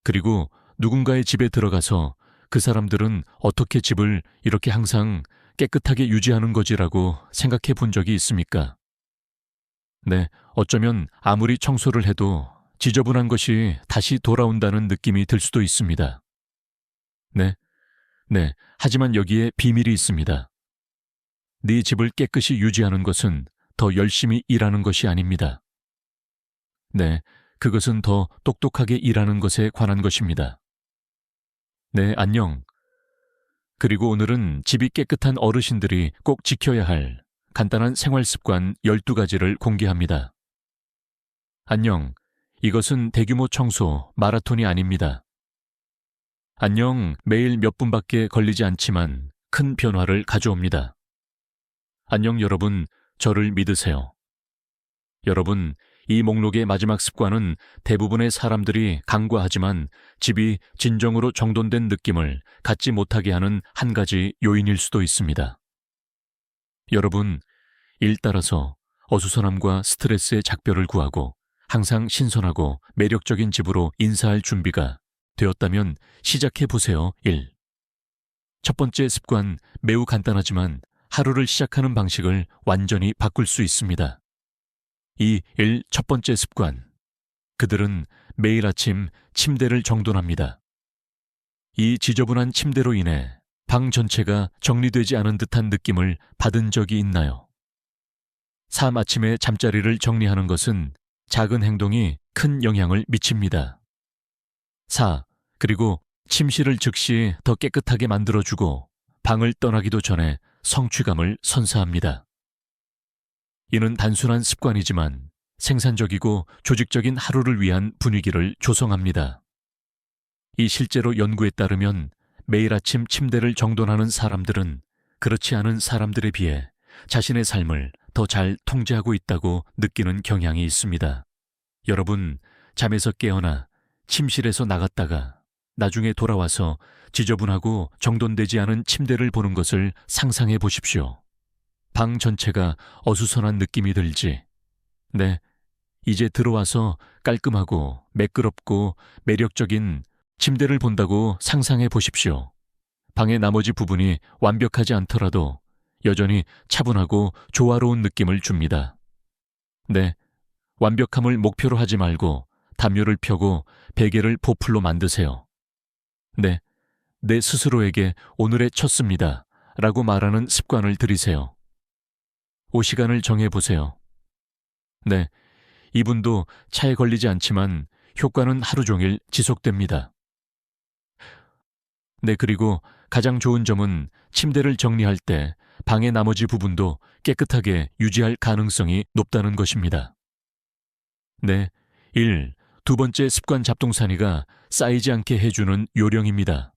그리고 누군가의 집에 들어가서 그 사람들은 어떻게 집을 이렇게 항상 깨끗하게 유지하는 거지라고 생각해 본 적이 있습니까? 네, 어쩌면 아무리 청소를 해도 지저분한 것이 다시 돌아온다는 느낌이 들 수도 있습니다. 네, 네, 하지만 여기에 비밀이 있습니다. 네 집을 깨끗이 유지하는 것은 더 열심히 일하는 것이 아닙니다. 네, 그것은 더 똑똑하게 일하는 것에 관한 것입니다. 네, 안녕. 그리고 오늘은 집이 깨끗한 어르신들이 꼭 지켜야 할 간단한 생활 습관 12가지를 공개합니다. 안녕. 이것은 대규모 청소, 마라톤이 아닙니다. 안녕, 매일 몇 분밖에 걸리지 않지만 큰 변화를 가져옵니다. 안녕 여러분, 저를 믿으세요. 여러분, 이 목록의 마지막 습관은 대부분의 사람들이 간과하지만 집이 진정으로 정돈된 느낌을 갖지 못하게 하는 한 가지 요인일 수도 있습니다. 여러분, 일 따라서 어수선함과 스트레스의 작별을 구하고 항상 신선하고 매력적인 집으로 인사할 준비가 되었다면 시작해 보세요. 1. 첫 번째 습관, 매우 간단하지만 하루를 시작하는 방식을 완전히 바꿀 수 있습니다. 1. 첫 번째 습관. 그들은 매일 아침 침대를 정돈합니다. 이 지저분한 침대로 인해 방 전체가 정리되지 않은 듯한 느낌을 받은 적이 있나요? 3. 아침에 잠자리를 정리하는 것은 작은 행동이 큰 영향을 미칩니다. 4. 그리고 침실을 즉시 더 깨끗하게 만들어주고 방을 떠나기도 전에 성취감을 선사합니다. 이는 단순한 습관이지만 생산적이고 조직적인 하루를 위한 분위기를 조성합니다. 이 실제로 연구에 따르면 매일 아침 침대를 정돈하는 사람들은 그렇지 않은 사람들에 비해 자신의 삶을 더 잘 통제하고 있다고 느끼는 경향이 있습니다. 여러분, 잠에서 깨어나 침실에서 나갔다가 나중에 돌아와서 지저분하고 정돈되지 않은 침대를 보는 것을 상상해 보십시오. 방 전체가 어수선한 느낌이 들지. 네, 이제 들어와서 깔끔하고 매끄럽고 매력적인 침대를 본다고 상상해 보십시오. 방의 나머지 부분이 완벽하지 않더라도 여전히 차분하고 조화로운 느낌을 줍니다. 네, 완벽함을 목표로 하지 말고 담요를 펴고 베개를 보풀로 만드세요. 네, 내 스스로에게 오늘의 첫습니다 라고 말하는 습관을 들이세요. 시간을 정해보세요. 네, 이분도 차에 걸리지 않지만 효과는 하루 종일 지속됩니다. 네, 그리고 가장 좋은 점은 침대를 정리할 때 방의 나머지 부분도 깨끗하게 유지할 가능성이 높다는 것입니다. 네, 2 번째 습관 잡동사니가 쌓이지 않게 해주는 요령입니다.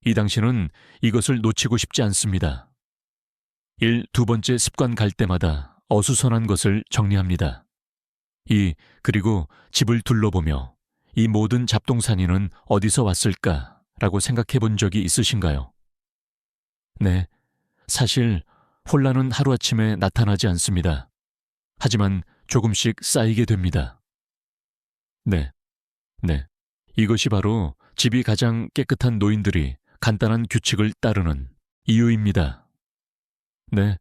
이 당신은 이것을 놓치고 싶지 않습니다. 2 번째 습관 갈 때마다 어수선한 것을 정리합니다. 그리고 집을 둘러보며 이 모든 잡동사니는 어디서 왔을까라고 생각해 본 적이 있으신가요? 네, 사실 혼란은 하루아침에 나타나지 않습니다. 하지만 조금씩 쌓이게 됩니다. 네, 이것이 바로 집이 가장 깨끗한 노인들이 간단한 규칙을 따르는 이유입니다. 네,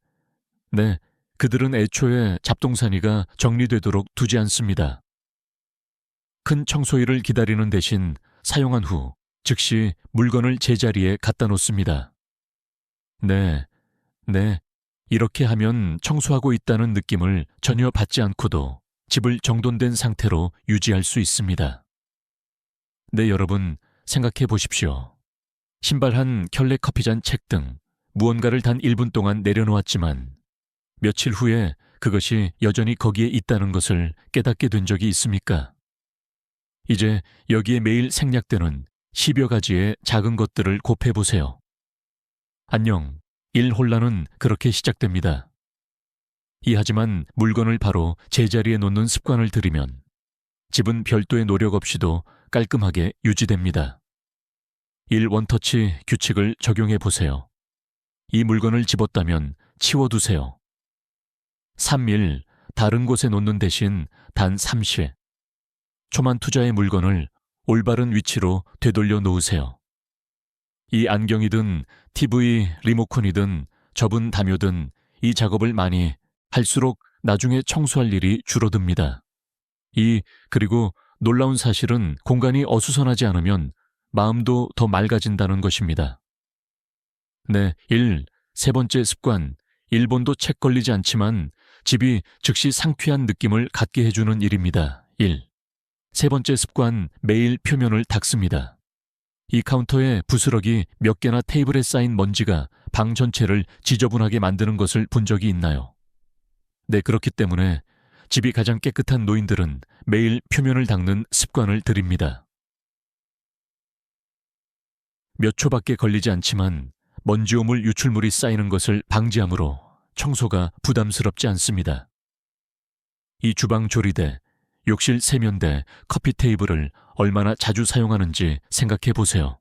그들은 애초에 잡동사니가 정리되도록 두지 않습니다. 큰 청소일을 기다리는 대신 사용한 후 즉시 물건을 제자리에 갖다 놓습니다. 네, 이렇게 하면 청소하고 있다는 느낌을 전혀 받지 않고도 집을 정돈된 상태로 유지할 수 있습니다. 네, 여러분, 생각해 보십시오. 신발 한 켤레 커피잔 책 등 무언가를 단 1분 동안 내려놓았지만 며칠 후에 그것이 여전히 거기에 있다는 것을 깨닫게 된 적이 있습니까? 이제 여기에 매일 생략되는 10여 가지의 작은 것들을 곱해보세요. 안녕, 혼란은 그렇게 시작됩니다. 하지만 물건을 바로 제자리에 놓는 습관을 들이면 집은 별도의 노력 없이도 깔끔하게 유지됩니다. 원터치 규칙을 적용해 보세요. 이 물건을 집었다면 치워두세요. 3. 다른 곳에 놓는 대신 단 3시. 초만 투자의 물건을 올바른 위치로 되돌려 놓으세요. 이 안경이든 TV, 리모컨이든 접은 담요든 이 작업을 많이 할수록 나중에 청소할 일이 줄어듭니다. 그리고 놀라운 사실은 공간이 어수선하지 않으면 마음도 더 맑아진다는 것입니다. 네, 세 번째 습관. 1번도 책 걸리지 않지만 집이 즉시 상쾌한 느낌을 갖게 해주는 일입니다. 세 번째 습관. 매일 표면을 닦습니다. 이 카운터에 부스러기 몇 개나 테이블에 쌓인 먼지가 방 전체를 지저분하게 만드는 것을 본 적이 있나요? 네, 그렇기 때문에 집이 가장 깨끗한 노인들은 매일 표면을 닦는 습관을 들입니다. 몇 초밖에 걸리지 않지만 먼지 오물 유출물이 쌓이는 것을 방지하므로 청소가 부담스럽지 않습니다. 이 주방 조리대, 욕실 세면대, 커피 테이블을 얼마나 자주 사용하는지 생각해 보세요.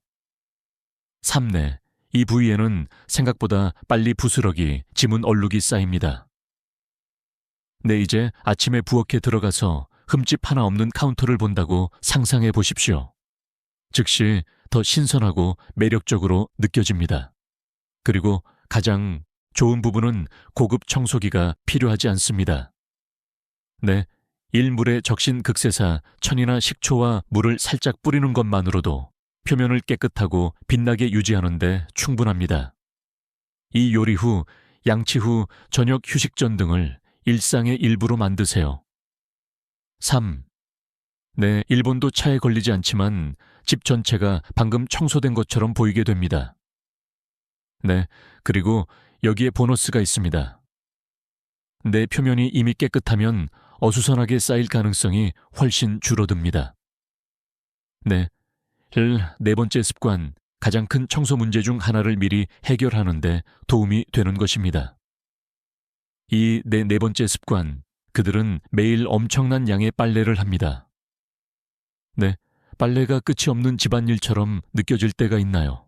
삼내, 이 부위에는 생각보다 빨리 부스러기, 지문 얼룩이 쌓입니다. 네, 이제 아침에 부엌에 들어가서 흠집 하나 없는 카운터를 본다고 상상해 보십시오. 즉시 더 신선하고 매력적으로 느껴집니다. 그리고 가장 좋은 부분은 고급 청소기가 필요하지 않습니다. 네, 물에 적신 극세사 천이나 식초와 물을 살짝 뿌리는 것만으로도 표면을 깨끗하고 빛나게 유지하는 데 충분합니다. 이 요리 후, 양치 후, 저녁 휴식 전 등을 일상의 일부로 만드세요. 3. 네, 1번도 차에 걸리지 않지만 집 전체가 방금 청소된 것처럼 보이게 됩니다. 네, 그리고 여기에 보너스가 있습니다. 내 표면이 이미 깨끗하면 어수선하게 쌓일 가능성이 훨씬 줄어듭니다. 네, 네 번째 습관, 가장 큰 청소 문제 중 하나를 미리 해결하는 데 도움이 되는 것입니다. 네 번째 습관, 그들은 매일 엄청난 양의 빨래를 합니다. 네, 빨래가 끝이 없는 집안일처럼 느껴질 때가 있나요?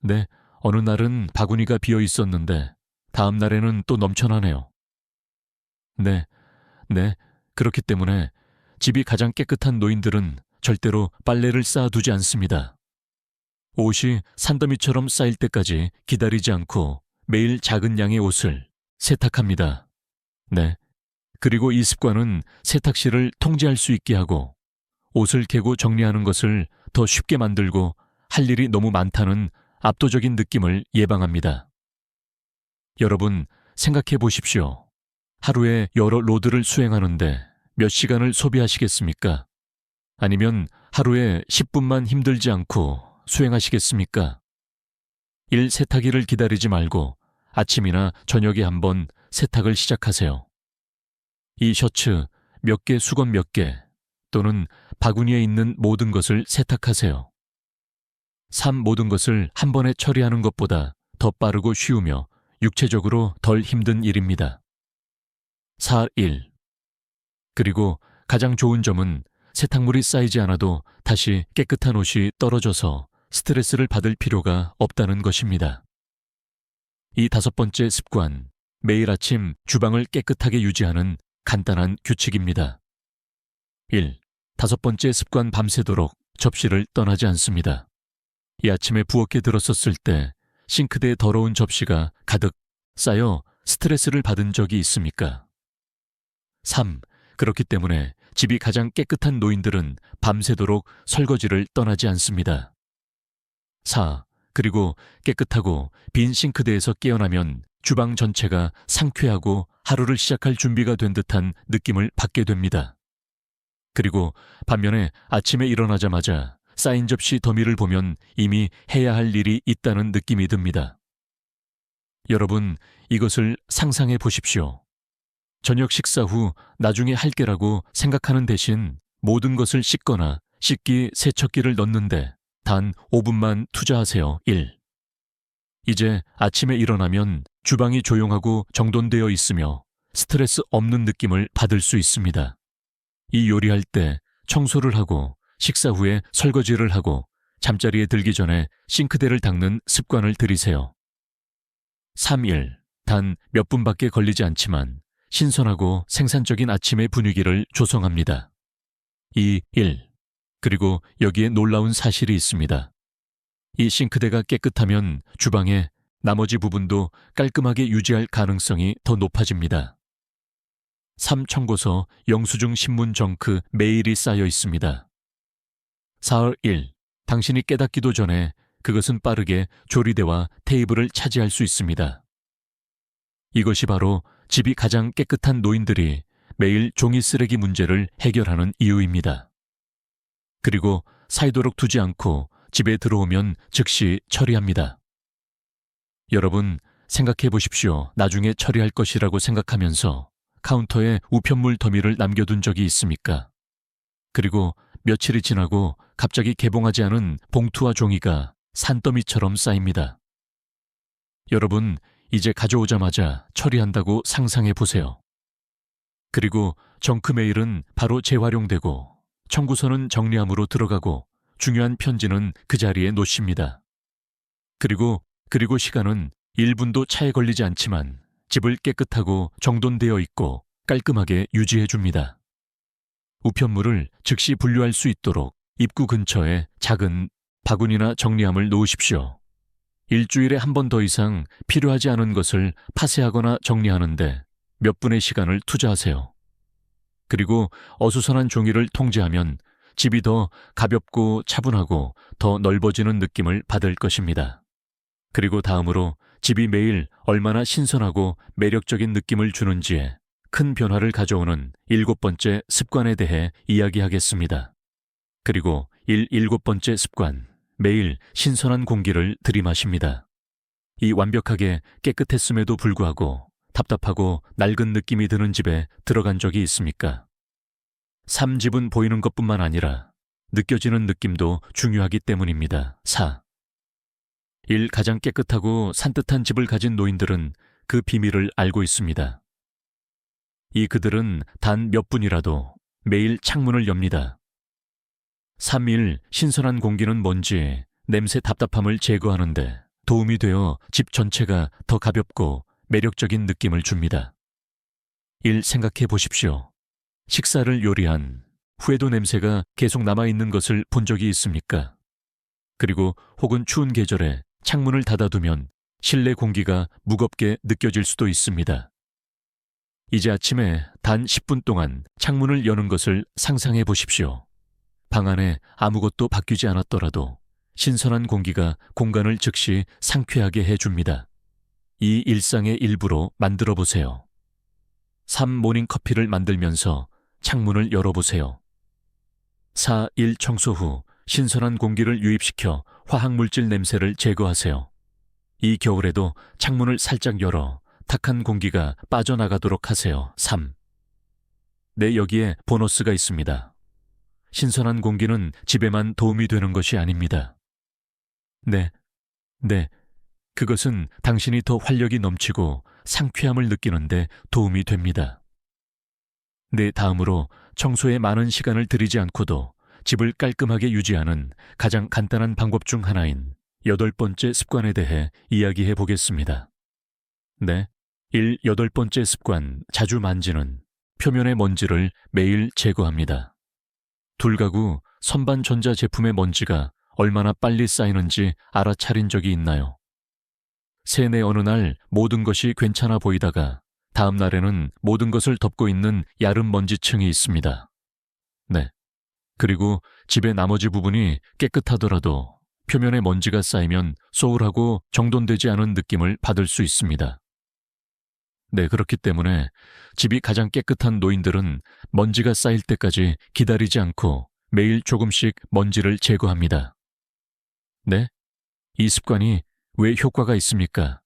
네, 어느 날은 바구니가 비어 있었는데 다음 날에는 또 넘쳐나네요. 네, 그렇기 때문에 집이 가장 깨끗한 노인들은 절대로 빨래를 쌓아두지 않습니다. 옷이 산더미처럼 쌓일 때까지 기다리지 않고 매일 작은 양의 옷을 세탁합니다. 네, 그리고 이 습관은 세탁실을 통제할 수 있게 하고 옷을 개고 정리하는 것을 더 쉽게 만들고 할 일이 너무 많다는 압도적인 느낌을 예방합니다. 여러분, 생각해 보십시오. 하루에 여러 로드를 수행하는데 몇 시간을 소비하시겠습니까? 아니면 하루에 10분만 힘들지 않고 수행하시겠습니까? 세탁일을 기다리지 말고 아침이나 저녁에 한번 세탁을 시작하세요. 이 셔츠 몇 개, 수건 몇 개, 또는 바구니에 있는 모든 것을 세탁하세요. 모든 것을 한 번에 처리하는 것보다 더 빠르고 쉬우며 육체적으로 덜 힘든 일입니다. 그리고 가장 좋은 점은 세탁물이 쌓이지 않아도 다시 깨끗한 옷이 떨어져서 스트레스를 받을 필요가 없다는 것입니다. 이 5번째 습관, 매일 아침 주방을 깨끗하게 유지하는 간단한 규칙입니다. 5번째 습관, 밤새도록 접시를 떠나지 않습니다. 이 아침에 부엌에 들었었을 때 싱크대에 더러운 접시가 가득 쌓여 스트레스를 받은 적이 있습니까? 그렇기 때문에 집이 가장 깨끗한 노인들은 밤새도록 설거지를 떠나지 않습니다. 그리고 깨끗하고 빈 싱크대에서 깨어나면 주방 전체가 상쾌하고 하루를 시작할 준비가 된 듯한 느낌을 받게 됩니다. 그리고 반면에 아침에 일어나자마자 쌓인 접시 더미를 보면 이미 해야 할 일이 있다는 느낌이 듭니다. 여러분, 이것을 상상해 보십시오. 저녁 식사 후 나중에 할게라고 생각하는 대신 모든 것을 씻거나 씻기 세척기를 넣는데 단 5분만 투자하세요. 이제 아침에 일어나면 주방이 조용하고 정돈되어 있으며 스트레스 없는 느낌을 받을 수 있습니다. 이 요리할 때 청소를 하고 식사 후에 설거지를 하고 잠자리에 들기 전에 싱크대를 닦는 습관을 들이세요. 단 몇 분밖에 걸리지 않지만 신선하고 생산적인 아침의 분위기를 조성합니다. 그리고 여기에 놀라운 사실이 있습니다. 이 싱크대가 깨끗하면 주방의 나머지 부분도 깔끔하게 유지할 가능성이 더 높아집니다. 3. 청고서 영수증 신문 정크 메일이 쌓여 있습니다. 사흘 1. 당신이 깨닫기도 전에 그것은 빠르게 조리대와 테이블을 차지할 수 있습니다. 이것이 바로 집이 가장 깨끗한 노인들이 매일 종이 쓰레기 문제를 해결하는 이유입니다. 그리고 사이도록 두지 않고 집에 들어오면 즉시 처리합니다. 여러분, 생각해 보십시오. 나중에 처리할 것이라고 생각하면서 카운터에 우편물 더미를 남겨둔 적이 있습니까? 그리고 며칠이 지나고 갑자기 개봉하지 않은 봉투와 종이가 산더미처럼 쌓입니다. 여러분, 이제 가져오자마자 처리한다고 상상해 보세요. 그리고 정크 메일은 바로 재활용되고 청구서는 정리함으로 들어가고 중요한 편지는 그 자리에 놓습니다. 그리고 시간은 1분도 차에 걸리지 않지만 집을 깨끗하고 정돈되어 있고 깔끔하게 유지해 줍니다. 우편물을 즉시 분류할 수 있도록 입구 근처에 작은 바구니나 정리함을 놓으십시오. 일주일에 한 번 더 이상 필요하지 않은 것을 파쇄하거나 정리하는데 몇 분의 시간을 투자하세요. 그리고 어수선한 종이를 통제하면 집이 더 가볍고 차분하고 더 넓어지는 느낌을 받을 것입니다. 그리고 다음으로 집이 매일 얼마나 신선하고 매력적인 느낌을 주는지에 큰 변화를 가져오는 7번째 습관에 대해 이야기하겠습니다. 그리고 7번째 습관, 매일 신선한 공기를 들이마십니다. 이 완벽하게 깨끗했음에도 불구하고 답답하고 낡은 느낌이 드는 집에 들어간 적이 있습니까? 3. 집은 보이는 것뿐만 아니라 느껴지는 느낌도 중요하기 때문입니다. 4. 1. 가장 깨끗하고 산뜻한 집을 가진 노인들은 그 비밀을 알고 있습니다. 그들은 단 몇 분이라도 매일 창문을 엽니다. 3일 신선한 공기는 먼지, 냄새 답답함을 제거하는데 도움이 되어 집 전체가 더 가볍고 매력적인 느낌을 줍니다. 1. 생각해 보십시오. 식사를 요리한 후에도 냄새가 계속 남아있는 것을 본 적이 있습니까? 그리고 혹은 추운 계절에 창문을 닫아두면 실내 공기가 무겁게 느껴질 수도 있습니다. 이제 아침에 단 10분 동안 창문을 여는 것을 상상해 보십시오. 방 안에 아무것도 바뀌지 않았더라도 신선한 공기가 공간을 즉시 상쾌하게 해줍니다. 이 일상의 일부로 만들어 보세요. 3. 모닝커피를 만들면서 창문을 열어보세요. 4. 1. 청소 후 신선한 공기를 유입시켜 화학물질 냄새를 제거하세요. 이 겨울에도 창문을 살짝 열어 탁한 공기가 빠져나가도록 하세요. 3. 네, 여기에 보너스가 있습니다. 신선한 공기는 집에만 도움이 되는 것이 아닙니다. 네, 그것은 당신이 더 활력이 넘치고 상쾌함을 느끼는데 도움이 됩니다. 네, 다음으로 청소에 많은 시간을 들이지 않고도 집을 깔끔하게 유지하는 가장 간단한 방법 중 하나인 8번째 습관에 대해 이야기해 보겠습니다. 네, 8번째 습관, 자주 만지는 표면의 먼지를 매일 제거합니다. 둘가구 선반 전자 제품의 먼지가 얼마나 빨리 쌓이는지 알아차린 적이 있나요? 새해 어느 날 모든 것이 괜찮아 보이다가 다음 날에는 모든 것을 덮고 있는 얇은 먼지층이 있습니다. 네. 그리고 집의 나머지 부분이 깨끗하더라도 표면에 먼지가 쌓이면 소홀하고 정돈되지 않은 느낌을 받을 수 있습니다. 네, 그렇기 때문에 집이 가장 깨끗한 노인들은 먼지가 쌓일 때까지 기다리지 않고 매일 조금씩 먼지를 제거합니다. 네? 이 습관이 왜 효과가 있습니까?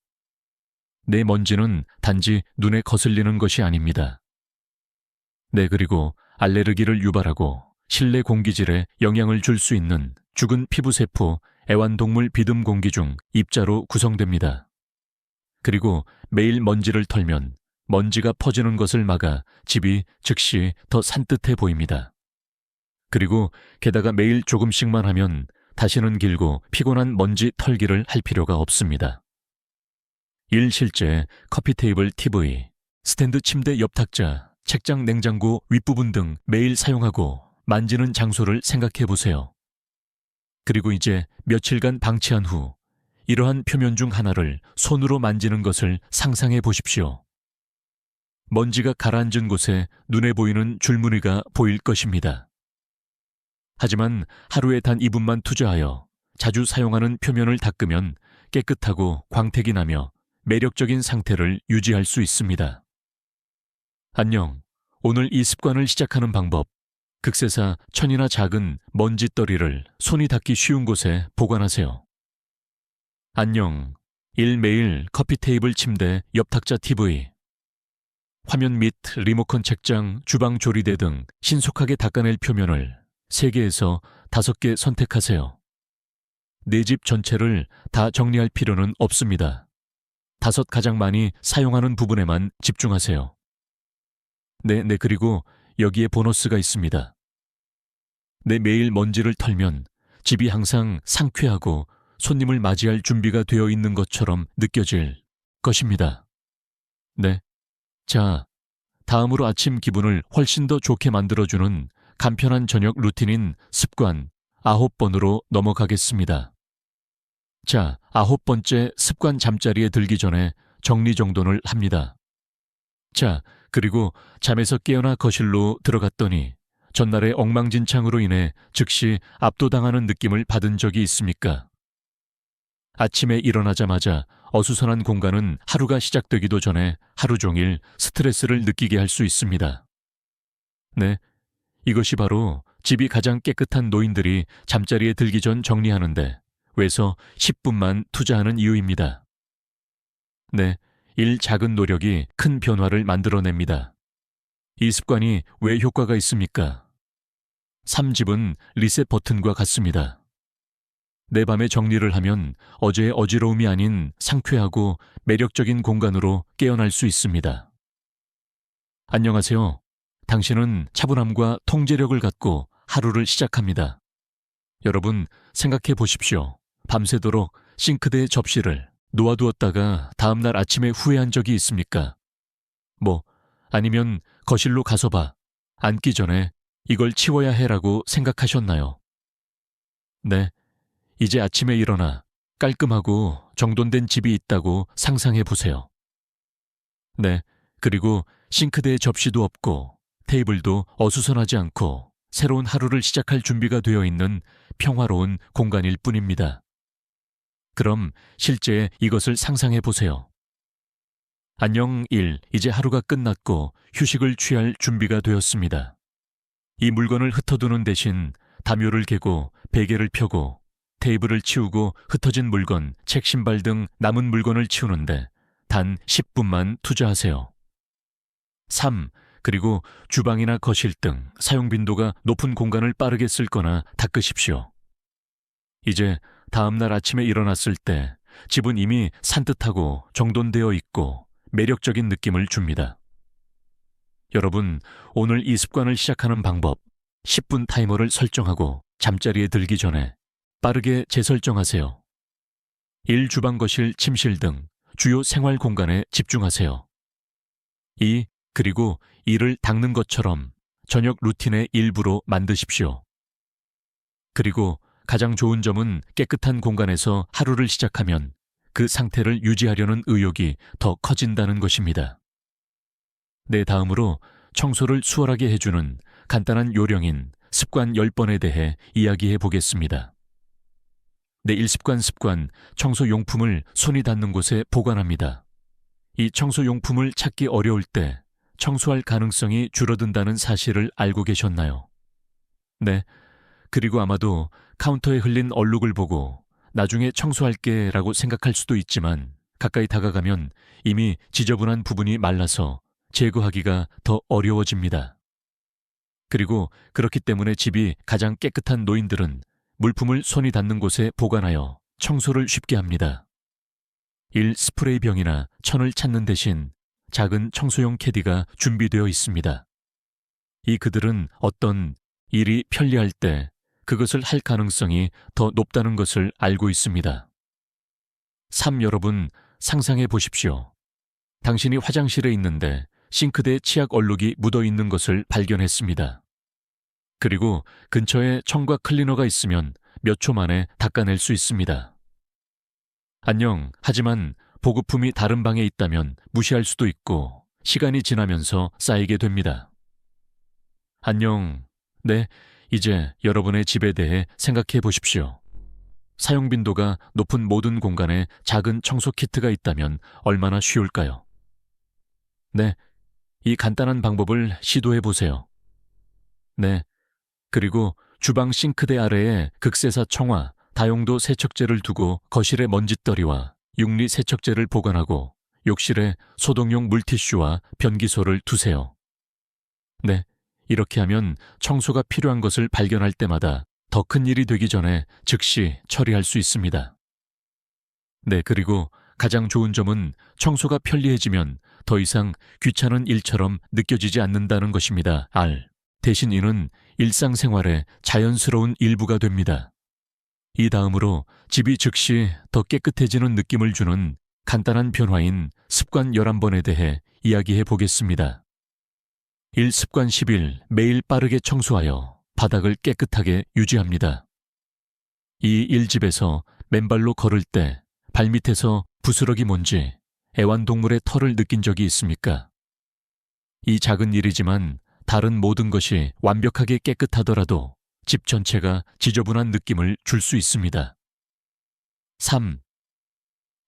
내 먼지는 단지 눈에 거슬리는 것이 아닙니다. 네, 그리고 알레르기를 유발하고 실내 공기질에 영향을 줄 수 있는 죽은 피부세포, 애완동물 비듬 공기 중 입자로 구성됩니다. 그리고 매일 먼지를 털면 먼지가 퍼지는 것을 막아 집이 즉시 더 산뜻해 보입니다. 그리고 게다가 매일 조금씩만 하면 다시는 길고 피곤한 먼지 털기를 할 필요가 없습니다. 실제 커피 테이블 TV, 스탠드 침대 옆 탁자, 책장 냉장고 윗부분 등 매일 사용하고 만지는 장소를 생각해 보세요. 그리고 이제 며칠간 방치한 후 이러한 표면 중 하나를 손으로 만지는 것을 상상해 보십시오. 먼지가 가라앉은 곳에 눈에 보이는 줄무늬가 보일 것입니다. 하지만 하루에 단 2분만 투자하여 자주 사용하는 표면을 닦으면 깨끗하고 광택이 나며 매력적인 상태를 유지할 수 있습니다. 안녕. 오늘 이 습관을 시작하는 방법. 극세사 천이나 작은 먼지떨이를 손이 닿기 쉬운 곳에 보관하세요. 안녕. 매일 커피 테이블 침대, 옆탁자 TV. 화면 및 리모컨 책장, 주방 조리대 등 신속하게 닦아낼 표면을 3개에서 5개 선택하세요. 내 집 전체를 다 정리할 필요는 없습니다. 5 가장 많이 사용하는 부분에만 집중하세요. 네, 그리고 여기에 보너스가 있습니다. 매일 먼지를 털면 집이 항상 상쾌하고 손님을 맞이할 준비가 되어 있는 것처럼 느껴질 것입니다. 네. 자, 다음으로 아침 기분을 훨씬 더 좋게 만들어주는 간편한 저녁 루틴인 습관 9번으로 넘어가겠습니다. 자, 9번째 습관 잠자리에 들기 전에 정리정돈을 합니다. 자, 그리고 잠에서 깨어나 거실로 들어갔더니 전날의 엉망진창으로 인해 즉시 압도당하는 느낌을 받은 적이 있습니까? 아침에 일어나자마자 어수선한 공간은 하루가 시작되기도 전에 하루 종일 스트레스를 느끼게 할 수 있습니다. 네, 이것이 바로 집이 가장 깨끗한 노인들이 잠자리에 들기 전 정리하는데 왜서 10분만 투자하는 이유입니다. 네, 작은 노력이 큰 변화를 만들어냅니다. 이 습관이 왜 효과가 있습니까? 3집은 리셋 버튼과 같습니다. 내 밤에 정리를 하면 어제의 어지러움이 아닌 상쾌하고 매력적인 공간으로 깨어날 수 있습니다. 안녕하세요. 당신은 차분함과 통제력을 갖고 하루를 시작합니다. 여러분, 생각해 보십시오. 밤새도록 싱크대에 접시를 놓아두었다가 다음날 아침에 후회한 적이 있습니까? 아니면 거실로 가서 앉기 전에 이걸 치워야 해라고 생각하셨나요? 네, 이제 아침에 일어나 깔끔하고 정돈된 집이 있다고 상상해 보세요. 네, 그리고 싱크대에 접시도 없고 테이블도 어수선하지 않고 새로운 하루를 시작할 준비가 되어 있는 평화로운 공간일 뿐입니다. 그럼 실제 이것을 상상해 보세요. 안녕 1. 이제 하루가 끝났고 휴식을 취할 준비가 되었습니다. 이 물건을 흩어두는 대신 담요를 개고 베개를 펴고 테이블을 치우고 흩어진 물건, 책, 신발 등 남은 물건을 치우는데 단 10분만 투자하세요. 3. 그리고 주방이나 거실 등 사용 빈도가 높은 공간을 빠르게 쓸거나 닦으십시오. 이제 다음날 아침에 일어났을 때 집은 이미 산뜻하고 정돈되어 있고 매력적인 느낌을 줍니다. 여러분, 오늘 이 습관을 시작하는 방법, 10분 타이머를 설정하고 잠자리에 들기 전에 빠르게 재설정하세요. 1. 주방, 거실, 침실 등 주요 생활 공간에 집중하세요. 2. 그리고 이를 닦는 것처럼 저녁 루틴의 일부로 만드십시오. 그리고 가장 좋은 점은 깨끗한 공간에서 하루를 시작하면 그 상태를 유지하려는 의욕이 더 커진다는 것입니다. 다음으로 청소를 수월하게 해주는 간단한 요령인 습관 10번에 대해 이야기해 보겠습니다. 1습관 청소용품을 손이 닿는 곳에 보관합니다. 이 청소용품을 찾기 어려울 때 청소할 가능성이 줄어든다는 사실을 알고 계셨나요? 네, 그리고 아마도 카운터에 흘린 얼룩을 보고 나중에 청소할게 라고 생각할 수도 있지만 가까이 다가가면 이미 지저분한 부분이 말라서 제거하기가 더 어려워집니다. 그리고 그렇기 때문에 집이 가장 깨끗한 노인들은 물품을 손이 닿는 곳에 보관하여 청소를 쉽게 합니다. 1. 스프레이병이나 천을 찾는 대신 작은 청소용 캐디가 준비되어 있습니다. 이 그들은 어떤 일이 편리할 때 그것을 할 가능성이 더 높다는 것을 알고 있습니다. 3. 여러분, 상상해 보십시오. 당신이 화장실에 있는데 싱크대에 치약 얼룩이 묻어 있는 것을 발견했습니다. 그리고 근처에 청과 클리너가 있으면 몇 초 만에 닦아낼 수 있습니다. 안녕. 하지만 보급품이 다른 방에 있다면 무시할 수도 있고 시간이 지나면서 쌓이게 됩니다. 안녕. 네, 이제 여러분의 집에 대해 생각해 보십시오. 사용 빈도가 높은 모든 공간에 작은 청소 키트가 있다면 얼마나 쉬울까요? 네, 이 간단한 방법을 시도해 보세요. 네, 그리고 주방 싱크대 아래에 극세사 청화, 다용도 세척제를 두고 거실에 먼지떨이와 육리 세척제를 보관하고 욕실에 소독용 물티슈와 변기소를 두세요. 네, 이렇게 하면 청소가 필요한 것을 발견할 때마다 더 큰 일이 되기 전에 즉시 처리할 수 있습니다. 네, 그리고 가장 좋은 점은 청소가 편리해지면 더 이상 귀찮은 일처럼 느껴지지 않는다는 것입니다. 대신 이는 일상생활의 자연스러운 일부가 됩니다. 이 다음으로 집이 즉시 더 깨끗해지는 느낌을 주는 간단한 변화인 습관 11번에 대해 이야기해 보겠습니다. 1. 습관 11. 매일 빠르게 청소하여 바닥을 깨끗하게 유지합니다. 2. 1집에서 맨발로 걸을 때 발밑에서 부스러기 먼지, 애완동물의 털을 느낀 적이 있습니까? 이 작은 일이지만 다른 모든 것이 완벽하게 깨끗하더라도 집 전체가 지저분한 느낌을 줄 수 있습니다. 3.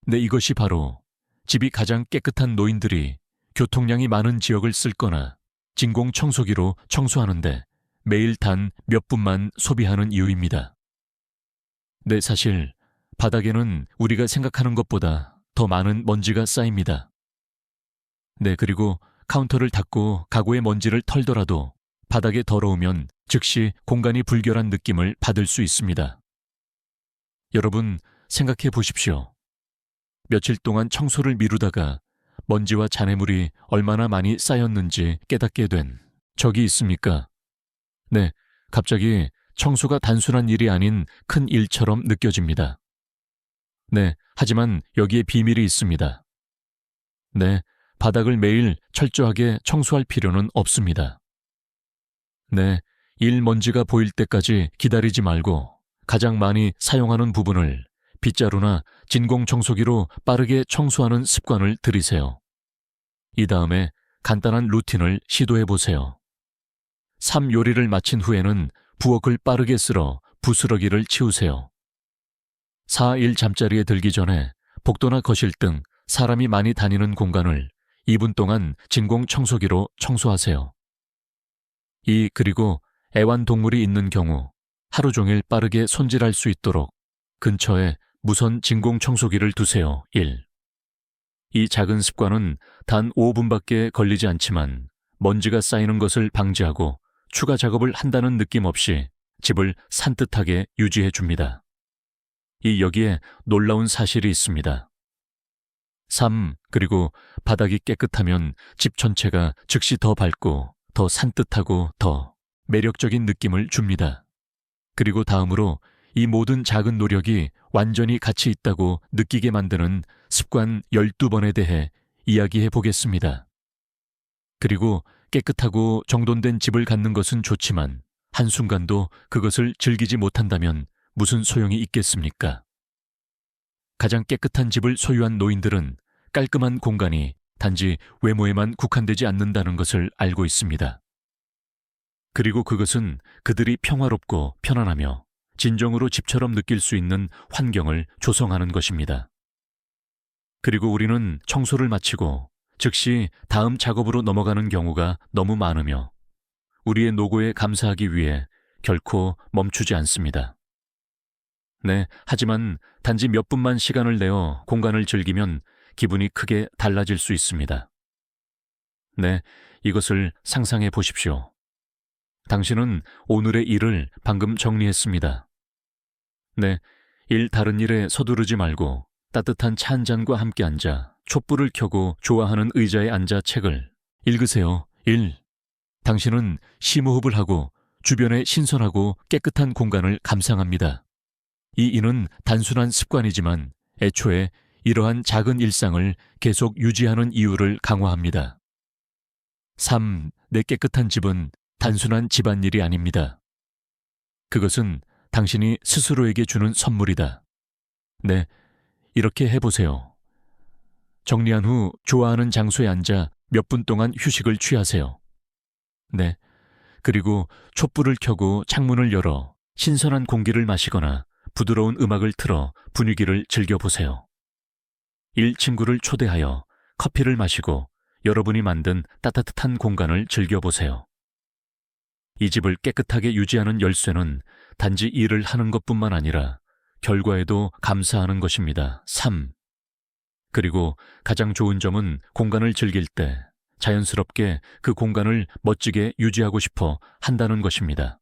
네, 이것이 바로 집이 가장 깨끗한 노인들이 교통량이 많은 지역을 쓸거나 진공 청소기로 청소하는데 매일 단 몇 분만 소비하는 이유입니다. 네, 사실 바닥에는 우리가 생각하는 것보다 더 많은 먼지가 쌓입니다. 네, 그리고 카운터를 닦고 가구의 먼지를 털더라도 바닥에 더러우면 즉시 공간이 불결한 느낌을 받을 수 있습니다. 여러분, 생각해 보십시오. 며칠 동안 청소를 미루다가 먼지와 잔해물이 얼마나 많이 쌓였는지 깨닫게 된 적이 있습니까? 네, 갑자기 청소가 단순한 일이 아닌 큰 일처럼 느껴집니다. 네, 하지만 여기에 비밀이 있습니다. 네, 바닥을 매일 철저하게 청소할 필요는 없습니다. 네, 일 먼지가 보일 때까지 기다리지 말고 가장 많이 사용하는 부분을 빗자루나 진공 청소기로 빠르게 청소하는 습관을 들이세요. 이 다음에 간단한 루틴을 시도해 보세요. 3. 요리를 마친 후에는 부엌을 빠르게 쓸어 부스러기를 치우세요. 4. 일 잠자리에 들기 전에 복도나 거실 등 사람이 많이 다니는 공간을 2분 동안 진공 청소기로 청소하세요. 2. 그리고 애완동물이 있는 경우 하루 종일 빠르게 손질할 수 있도록 근처에 무선 진공 청소기를 두세요. 1. 이 작은 습관은 단 5분밖에 걸리지 않지만 먼지가 쌓이는 것을 방지하고 추가 작업을 한다는 느낌 없이 집을 산뜻하게 유지해 줍니다. 여기에 놀라운 사실이 있습니다. 3. 그리고 바닥이 깨끗하면 집 전체가 즉시 더 밝고 더 산뜻하고 더 매력적인 느낌을 줍니다. 그리고 다음으로 이 모든 작은 노력이 완전히 가치 있다고 느끼게 만드는 습관 12번에 대해 이야기해 보겠습니다. 그리고 깨끗하고 정돈된 집을 갖는 것은 좋지만 한순간도 그것을 즐기지 못한다면 무슨 소용이 있겠습니까? 가장 깨끗한 집을 소유한 노인들은 깔끔한 공간이 단지 외모에만 국한되지 않는다는 것을 알고 있습니다. 그리고 그것은 그들이 평화롭고 편안하며 진정으로 집처럼 느낄 수 있는 환경을 조성하는 것입니다. 그리고 우리는 청소를 마치고 즉시 다음 작업으로 넘어가는 경우가 너무 많으며 우리의 노고에 감사하기 위해 결코 멈추지 않습니다. 네, 하지만 단지 몇 분만 시간을 내어 공간을 즐기면 기분이 크게 달라질 수 있습니다. 네, 이것을 상상해 보십시오. 당신은 오늘의 일을 방금 정리했습니다. 네, 다른 일에 서두르지 말고 따뜻한 차 한 잔과 함께 앉아 촛불을 켜고 좋아하는 의자에 앉아 책을 읽으세요. 1. 당신은 심호흡을 하고 주변의 신선하고 깨끗한 공간을 감상합니다. 이는 단순한 습관이지만 애초에 이러한 작은 일상을 계속 유지하는 이유를 강화합니다. 3. 내 깨끗한 집은 단순한 집안일이 아닙니다. 그것은 당신이 스스로에게 주는 선물이다. 네, 이렇게 해보세요. 정리한 후 좋아하는 장소에 앉아 몇 분 동안 휴식을 취하세요. 네, 그리고 촛불을 켜고 창문을 열어 신선한 공기를 마시거나 부드러운 음악을 틀어 분위기를 즐겨보세요. 일 친구를 초대하여 커피를 마시고 여러분이 만든 따뜻한 공간을 즐겨보세요. 이 집을 깨끗하게 유지하는 열쇠는 단지 일을 하는 것뿐만 아니라 결과에도 감사하는 것입니다. 3. 그리고 가장 좋은 점은 공간을 즐길 때 자연스럽게 그 공간을 멋지게 유지하고 싶어 한다는 것입니다.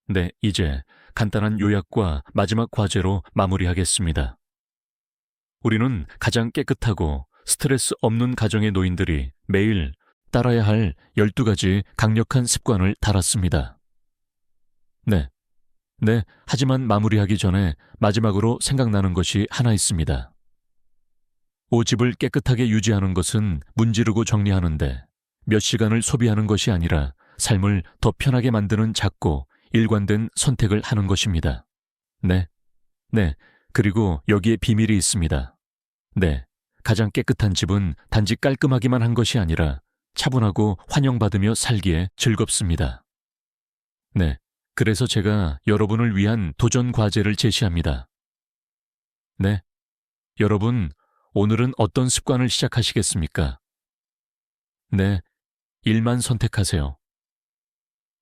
네, 이제 간단한 요약과 마지막 과제로 마무리하겠습니다. 우리는 가장 깨끗하고 스트레스 없는 가정의 노인들이 매일 따라야 할 12가지 강력한 습관을 달았습니다. 네, 하지만 마무리하기 전에 마지막으로 생각나는 것이 하나 있습니다. 오집을 깨끗하게 유지하는 것은 문지르고 정리하는데 몇 시간을 소비하는 것이 아니라 삶을 더 편하게 만드는 작고 일관된 선택을 하는 것입니다. 네, 그리고 여기에 비밀이 있습니다. 네, 가장 깨끗한 집은 단지 깔끔하기만 한 것이 아니라 차분하고 환영받으며 살기에 즐겁습니다. 네, 그래서 제가 여러분을 위한 도전 과제를 제시합니다. 네, 여러분, 오늘은 어떤 습관을 시작하시겠습니까? 네, 일만 선택하세요.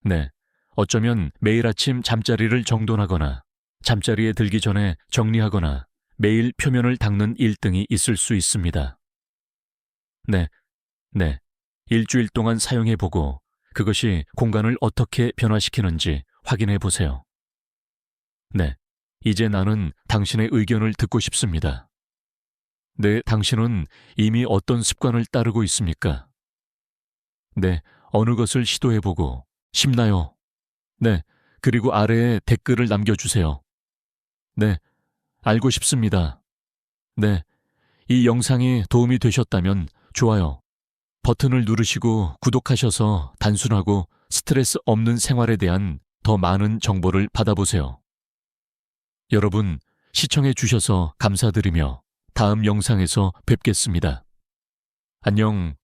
네, 어쩌면 매일 아침 잠자리를 정돈하거나 잠자리에 들기 전에 정리하거나 매일 표면을 닦는 일 등이 있을 수 있습니다. 네, 일주일 동안 사용해보고 그것이 공간을 어떻게 변화시키는지 확인해보세요. 네, 이제 나는 당신의 의견을 듣고 싶습니다. 네, 당신은 이미 어떤 습관을 따르고 있습니까? 네, 어느 것을 시도해보고 쉽나요? 네, 그리고 아래에 댓글을 남겨주세요. 네, 알고 싶습니다. 네, 이 영상이 도움이 되셨다면 좋아요 버튼을 누르시고 구독하셔서 단순하고 스트레스 없는 생활에 대한 더 많은 정보를 받아보세요. 여러분, 시청해 주셔서 감사드리며 다음 영상에서 뵙겠습니다. 안녕.